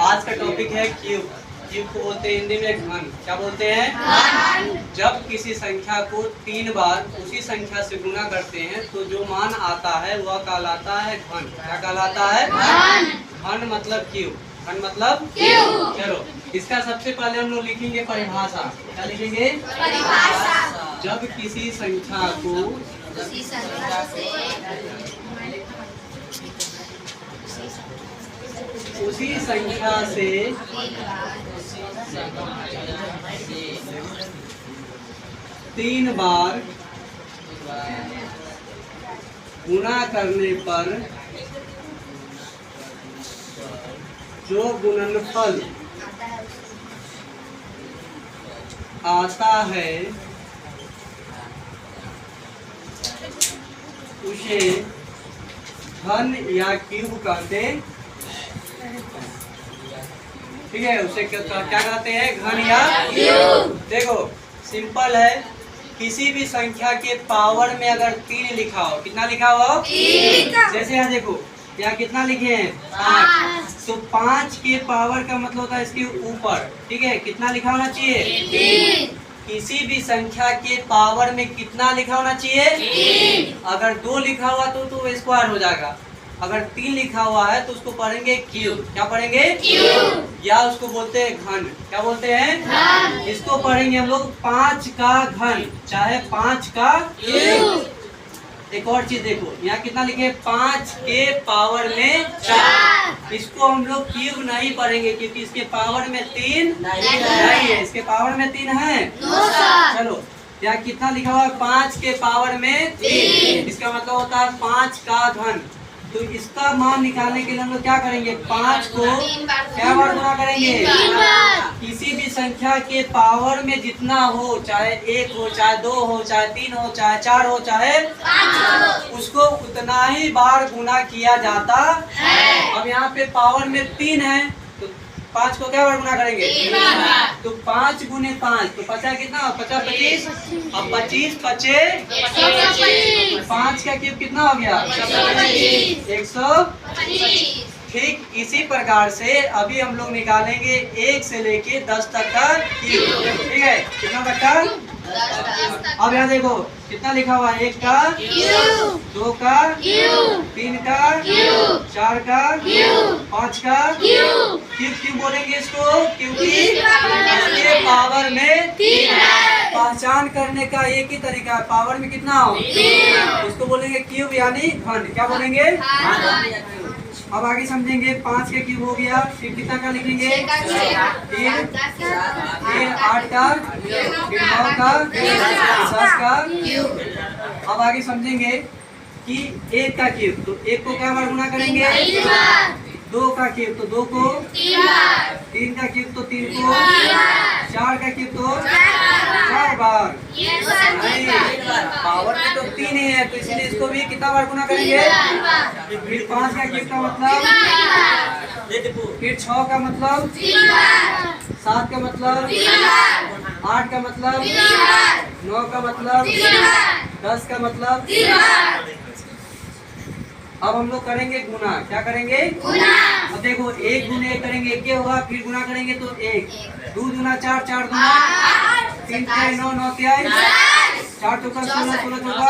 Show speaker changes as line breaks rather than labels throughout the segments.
आज का टॉपिक है क्यूब। क्यूब को बोलते हैं हिंदी में घन। क्या बोलते हैं? जब किसी संख्या को 3 बार उसी संख्या से गुना करते हैं तो जो मान आता है वह कहलाता है घन। क्या कहलाता है? घन मतलब क्यूब। घन मतलब क्यूब। चलो इसका सबसे पहले हम लोग लिखेंगे परिभाषा। क्या लिखेंगे? परिभाषा। जब किसी संख्या को उसी संख्या से 3 बार गुणा करने पर जो गुणनफल आता है उसे घन या क्यूब कहते हैं। ठीक है, उसे क्या कहते हैं? घन या क्यूब। देखो सिंपल है, किसी भी संख्या के पावर में अगर 3 लिखा हो, कितना लिखा हो? 3। जैसे यहाँ देखो यहाँ कितना लिखे हैं? 5। तो 5 के पावर का मतलब होता है इसके ऊपर। ठीक है, कितना लिखा होना चाहिए? 3। किसी भी संख्या के पावर में कितना लिखा होना चाहिए? 3। अगर 2 लिखा हुआ तो स्क्वायर हो जाएगा। अगर 3 लिखा हुआ है तो उसको पढ़ेंगे क्यूब। क्या पढ़ेंगे? क्यूब। या उसको बोलते हैं घन। क्या बोलते हैं? घन। इसको पढ़ेंगे हम लोग 5 का घन, चाहे 5 का क्यूब। एक और चीज देखो, यहाँ कितना लिखे? 5 के पावर में 4। इसको हम लोग क्यूब नहीं पढ़ेंगे क्योंकि इसके पावर में 3 नहीं है। इसके पावर में 3 है। चलो यहाँ कितना लिखा हुआ है? 5 के पावर में 3। इसका मतलब होता है 5 का घन। तो इसका मान निकालने के लिए हम लोग क्या करेंगे? 5 को क्या बार गुणा करेंगे? 3 बार। किसी भी संख्या के पावर में जितना हो, चाहे 1 हो, चाहे 2 हो, चाहे 3 हो, चाहे 4 हो, चाहे 5 हो, उसको उतना ही बार गुना किया जाता है। अब यहाँ पे पावर में 3 है तो 5 को क्या बार गुना करेंगे? 3 बार। तो 5 गुने 5 तो 50 कितना? 50 25। अब 25 25 5 का क्यूब कितना हो गया? 125। ठीक इसी प्रकार से अभी हम लोग निकालेंगे 1 से लेके 10 तक का क्यूब। ठीक है, कितना तक का? 10। अब यहाँ देखो कितना लिखा हुआ है? 1 का क्यूब, 2 का क्यूब, 3 का क्यूब, 4 का क्यूब, 5 का क्यूब। क्यों बोलेंगे इसको? क्योंकि इसके पावर में 3 है। पहचान करने का एक ही तरीका है, पावर में कितना हो? 3। इसको बोलेंगे क्यूब यानी घन। क्या बोलेंगे? अब आगे समझेंगे। 5 का क्यूब हो गया, फिर कितना का लिखेंगे? फिर 8 का, फिर 9 का, 10 का। अब आगे समझेंगे कि 1 का क्यूब, तो 1 को क्या बार गुना करेंगे? 2 का क्यूब तो 2 को 3 का क्यूब तो 3 को 4 का क्यूब तो 4 बार। नहीं, पावर में तो 3 ही है तो इसलिए इसको भी कितना बार गुना करेंगे? फिर 5 का क्यूब का मतलब, फिर 6 का मतलब, 7 का मतलब, 8 का मतलब, 9 का मतलब, 10 का मतलब। अब हम लोग करेंगे गुना। क्या करेंगे? गुना। अब देखो 1 गुने 1 करेंगे, 1 होगा, फिर गुना करेंगे तो 1, 2 दूना 4, 4 दूना 3, 6 9, 9 3 4 चौका 16, 16 चौका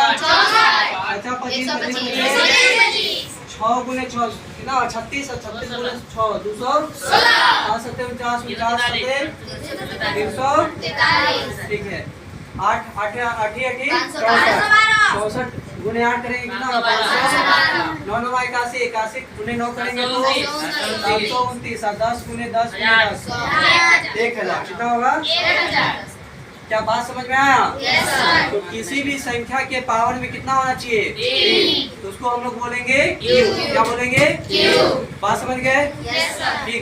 अच्छा 25, 25 6 गुने 6 कितना? 36, 36 गुने 6 216, 7 49, 50 343। ठीक है, 8 8 8 64 गुने 8 करेंगे कितना? 500। 9 9 81, 81 गुने 9 करेंगे तो 729। 10 गुने 10 गुने 10 1000। कितना होगा? क्या बात समझ में आया? तो किसी भी संख्या के पावर में कितना होना चाहिए? 3। तो उसको हम लोग बोलेंगे क्यूब। क्या बोलेंगे? क्यूब। बात समझ गए? ठीक।